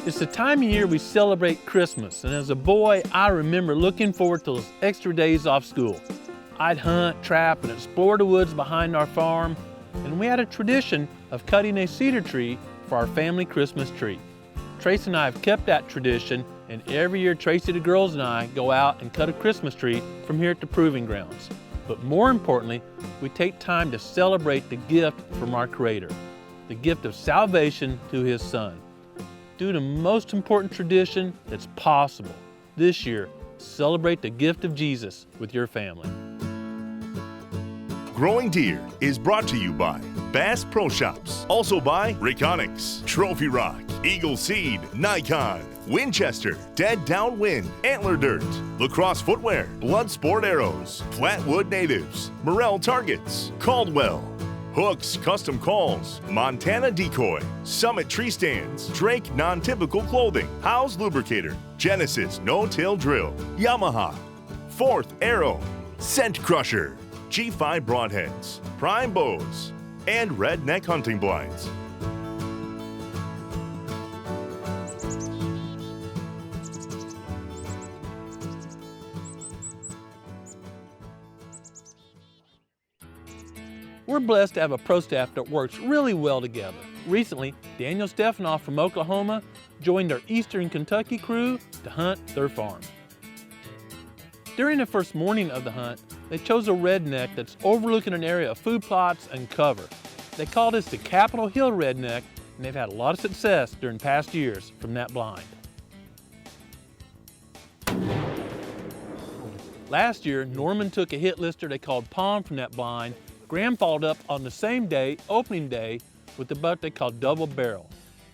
It's the time of year we celebrate Christmas, and as a boy, I remember looking forward to those extra days off school. I'd hunt, trap, and explore the woods behind our farm, and we had a tradition of cutting a cedar tree for our family Christmas tree. Tracy and I have kept that tradition, and every year Tracy, the girls, and I go out and cut a Christmas tree from here at the Proving Grounds. But more importantly, we take time to celebrate the gift from our Creator, the gift of salvation through His Son. Do the most important tradition that's possible. This year, celebrate the gift of Jesus with your family. Growing Deer is brought to you by Bass Pro Shops, also by Reconics, Trophy Rock, Eagle Seed, Nikon, Winchester, Dead Downwind, Antler Dirt, Lacrosse Footwear, Blood Sport Arrows, Flatwood Natives, Morel Targets, Caldwell, Hooks Custom Calls, Montana Decoy, Summit Tree Stands, Drake Non-Typical Clothing, Howe's Lubricator, Genesis No-Till Drill, Yamaha, Fourth Arrow, Scent Crusher, G5 Broadheads, Prime Bows, and Redneck Hunting Blinds. We're blessed to have a pro staff that works really well together. Recently, Daniel Stefanoff from Oklahoma joined our Eastern Kentucky crew to hunt their farm. During the first morning of the hunt, they chose a redneck that's overlooking an area of food plots and cover. They call this the Capitol Hill redneck, and they've had a lot of success during past years from that blind. Last year, Norman took a hit lister they called Palm from that blind. Graham followed up on the same day, opening day, with the buck they called Double Barrel.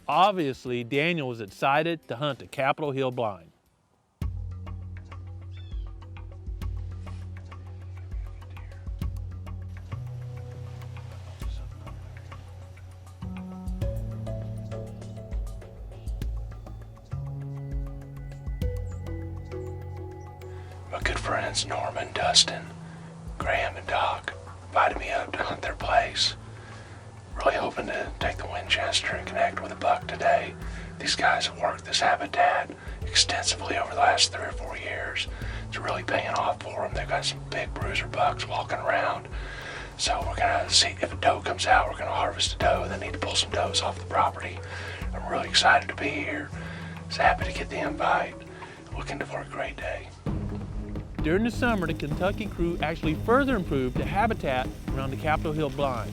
Obviously, Daniel was excited to hunt the Capitol Hill blind. My good friends Norman, Dustin, Graham, and Doc invited me up to hunt their place. Really hoping to take the Winchester and connect with a buck today. These guys have worked this habitat extensively over the last 3 or 4 years. It's really paying off for them. They've got some big bruiser bucks walking around. So we're gonna see if a doe comes out, we're gonna harvest a doe. They need to pull some does off the property. I'm really excited to be here. Just happy to get the invite. Looking for a great day. During the summer, the Kentucky crew actually further improved the habitat around the Capitol Hill blind.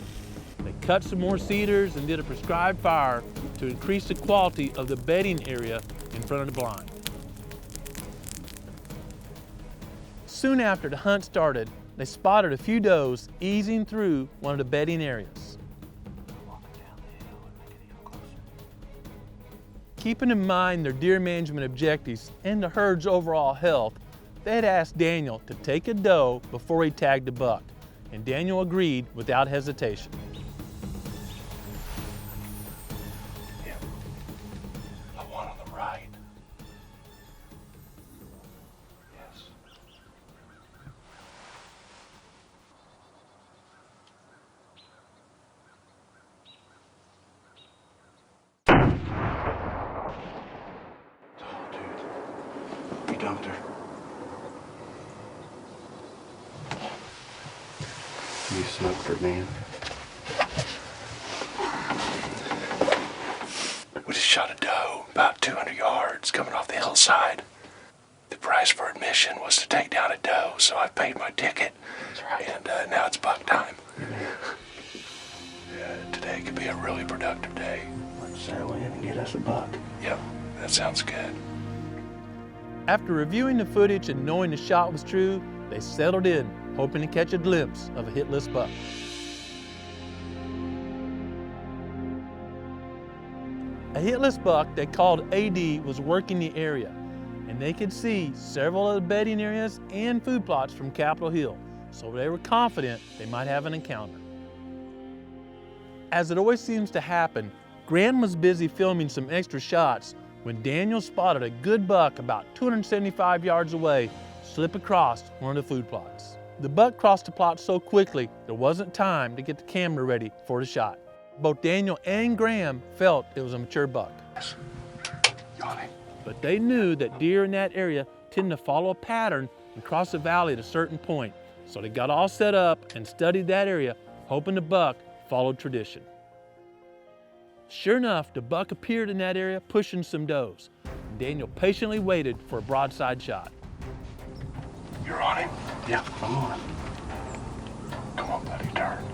They cut some more cedars and did a prescribed fire to increase the quality of the bedding area in front of the blind. Soon after the hunt started, they spotted a few does easing through one of the bedding areas. Keeping in mind their deer management objectives and the herd's overall health, they had asked Daniel to take a doe before he tagged a buck, and Daniel agreed without hesitation. Yeah. I want on the right. Yes. Oh, dude. You dumped her. You smoked her, man. We just shot a doe about 200 yards coming off the hillside. The price for admission was to take down a doe, so I paid my ticket. That's right. And now it's buck time. Today could be a really productive day. Let's settle in and get us a buck. Yep, that sounds good. After reviewing the footage and knowing the shot was true, they settled in, hoping to catch a glimpse of a hitless buck. A hitless buck they called AD was working the area, and they could see several of the bedding areas and food plots from Capitol Hill, so they were confident they might have an encounter. As it always seems to happen, Graham was busy filming some extra shots when Daniel spotted a good buck about 275 yards away slip across one of the food plots. The buck crossed the plot so quickly there wasn't time to get the camera ready for the shot. Both Daniel and Graham felt it was a mature buck. on him. But they knew that deer in that area tend to follow a pattern and cross a valley at a certain point. So they got all set up and studied that area, hoping the buck followed tradition. Sure enough, the buck appeared in that area pushing some does. Daniel patiently waited for a broadside shot. You're on him? Yeah, I'm on him. Come on, buddy, turn.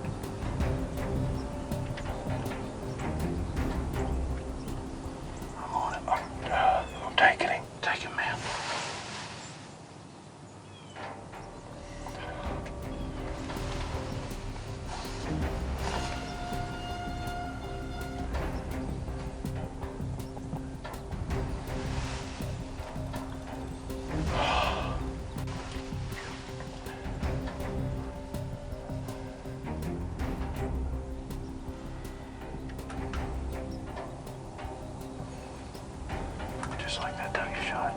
I'm on him. I'm taking him. Take him, man. Just like that duck shot.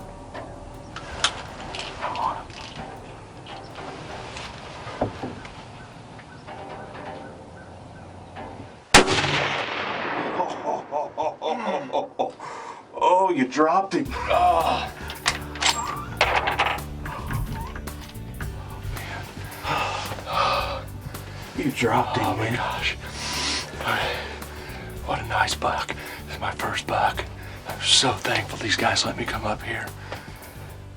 I'm on him. Oh, you dropped him. Oh. You dropped him, man. Oh my gosh. What a nice buck. This is my first buck. I'm so thankful these guys let me come up here.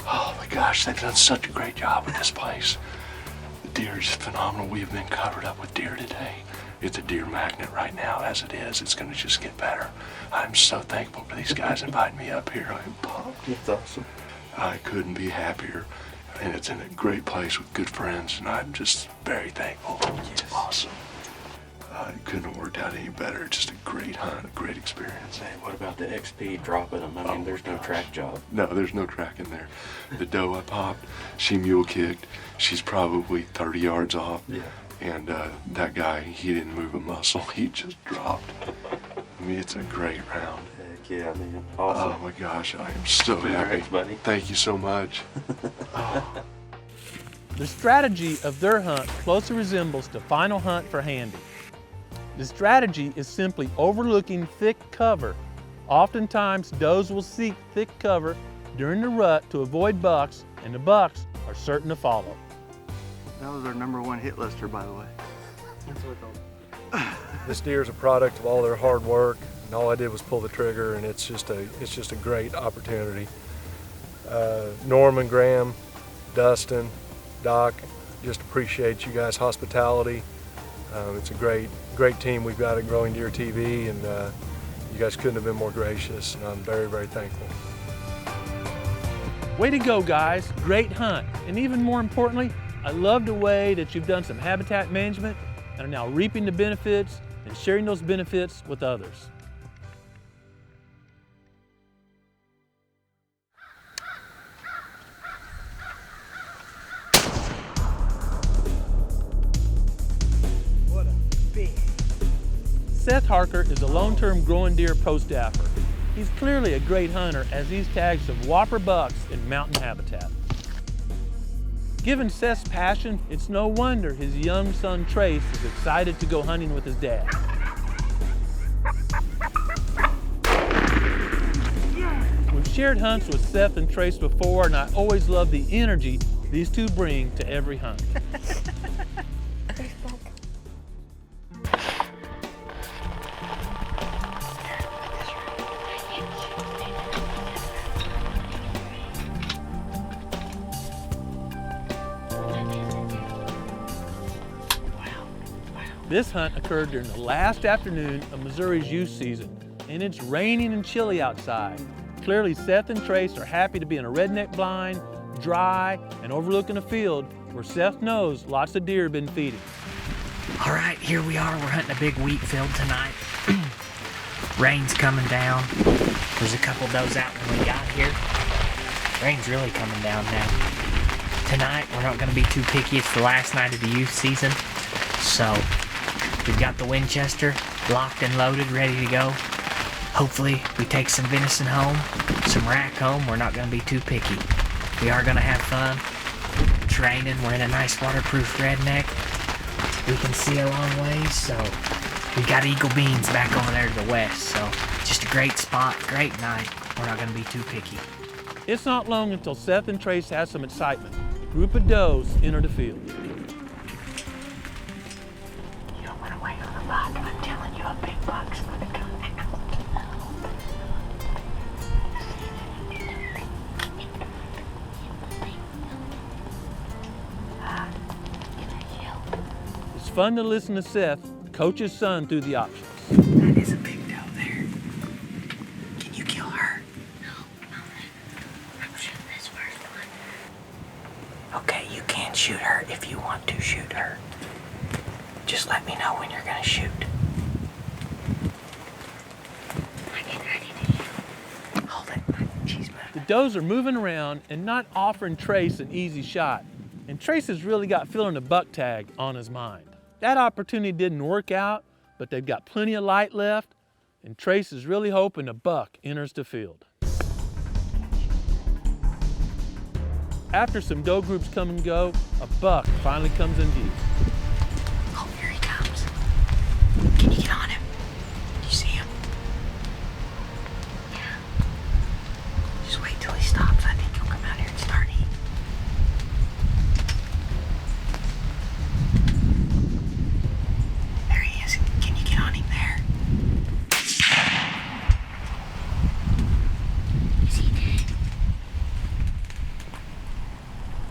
Oh my gosh, they've done such a great job with this place. The deer is phenomenal. We have been covered up with deer today. It's a deer magnet right now as it is. It's gonna just get better. I'm so thankful for these guys inviting me up here. I'm pumped. It's awesome. I couldn't be happier. And it's in a great place with good friends, and I'm just very thankful. It's awesome. It couldn't have worked out any better. Just a great hunt, a great experience. Hey, what about the XP dropping them? I mean, there's no track job. No, there's no track in there. The doe I popped, she mule kicked. She's probably 30 yards off. Yeah. And that guy, he didn't move a muscle. He just dropped. I mean, it's a great round. Heck yeah, man. Awesome. Oh my gosh, I am so happy. Congrats, buddy. Thank you so much. The strategy of their hunt closely resembles the final hunt for Handy. The strategy is simply overlooking thick cover. Oftentimes, does will seek thick cover during the rut to avoid bucks, and the bucks are certain to follow. That was our #1 hit lister, by the way. That's what we call it. This deer is a product of all their hard work, and all I did was pull the trigger, and it's just a great opportunity. Norman, Graham, Dustin, Doc, just appreciate you guys' hospitality. It's a great team we've got at GrowingDeer.tv, and you guys couldn't have been more gracious, and I'm very, very thankful. Way to go, guys. Great hunt. And even more importantly, I love the way that you've done some habitat management and are now reaping the benefits and sharing those benefits with others. What a big. Seth Harker is a long-term growing deer pro-staffer. He's clearly a great hunter as he's tagged some whopper bucks in mountain habitat. Given Seth's passion, it's no wonder his young son Trace is excited to go hunting with his dad. We've shared hunts with Seth and Trace before, and I always love the energy these two bring to every hunt. This hunt occurred during the last afternoon of Missouri's youth season, and it's raining and chilly outside. Clearly, Seth and Trace are happy to be in a redneck blind, dry, and overlooking a field where Seth knows lots of deer have been feeding. All right, here we are. We're hunting a big wheat field tonight. Rain's coming down. There's a couple does out when we got here. Rain's really coming down now. Tonight, we're not going to be too picky. It's the last night of the youth season, so we've got the Winchester locked and loaded, ready to go. Hopefully, we take some venison home, some rack home. We're not going to be too picky. We are going to have fun. It's raining. We're in a nice waterproof redneck. We can see a long ways, so we got Eagle Beans back over there to the west. So just a great spot, great night. we're not gonna be too picky. It's not long until Seth and Trace have some excitement. A group of does enter the field. You don't want to wait on the buck. I'm telling you, a big buck's gonna come It's fun to listen to Seth coach his son through the options. That is a big doe there. Can you kill her? No, I'm shooting this first one. Okay, you can shoot her if you want to shoot her. Just let me know when you're gonna shoot. I'm getting ready to shoot. Hold it. She's moving. The does are moving around and not offering Trace an easy shot. And Trace has really got feeling a buck tag on his mind. That opportunity didn't work out, but they've got plenty of light left, and Trace is really hoping a buck enters the field. After some doe groups come and go, a buck finally comes in view. Oh, here he comes. Can you get on him? Do you see him? Yeah. Just wait till he stops. I think he'll come out here and start eating. There he is. Can you get on him there? Is he dead?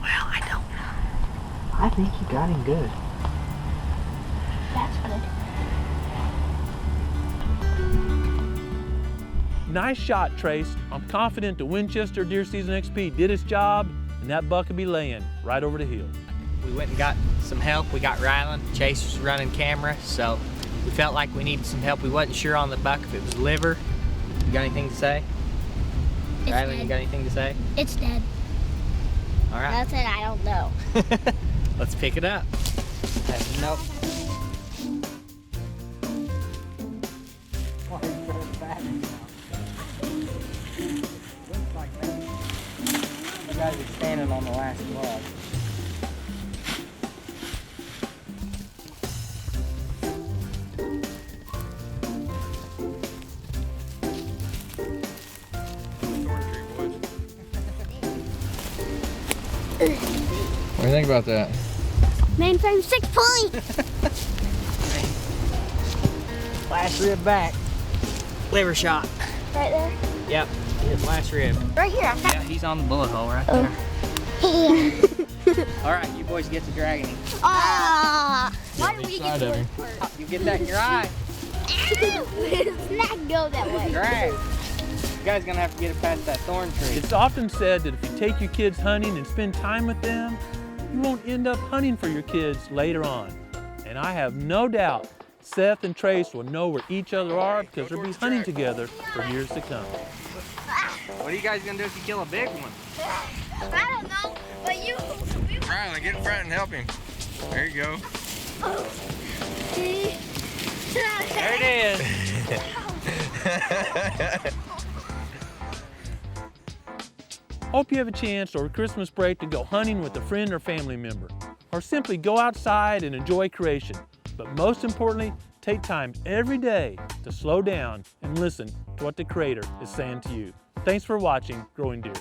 Well, I don't know. I think you got him good. That's good. Nice shot, Trace. I'm confident the Winchester Deer Season XP did its job, and that buck will be laying right over the hill. We went and got some help. We got Rylan. Chase was running camera, so we felt like we needed some help. We wasn't sure on the buck if it was liver. You got anything to say? It's Rylan, dead. you got anything to say? It's dead. All right. That's it. I don't know. Let's pick it up. Nope. You guys are standing on the last log. What do you think about that? Mainframe 6 point. Last rib back. Liver shot. Right there. Yep. His last rib. Right here. I've got Yeah, he's on the bullet hole right Oh. there. All right, you boys get to dragging him. Ah! Why do we get Side to of work him. first? You get that in your eye. It's not go that way. Drag. You guys gonna have to get it past that thorn tree. It's often said that if you take your kids hunting and spend time with them, you won't end up hunting for your kids later on. And I have no doubt Seth and Trace will know where each other are because they'll be hunting together for years to come. What are you guys gonna do if you kill a big one? I don't know, but you. Riley, get in front and help him. There you go. There it is. Hope you have a chance over Christmas break to go hunting with a friend or family member, or simply go outside and enjoy creation. But most importantly, take time every day to slow down and listen to what the Creator is saying to you. Thanks for watching Growing Deer.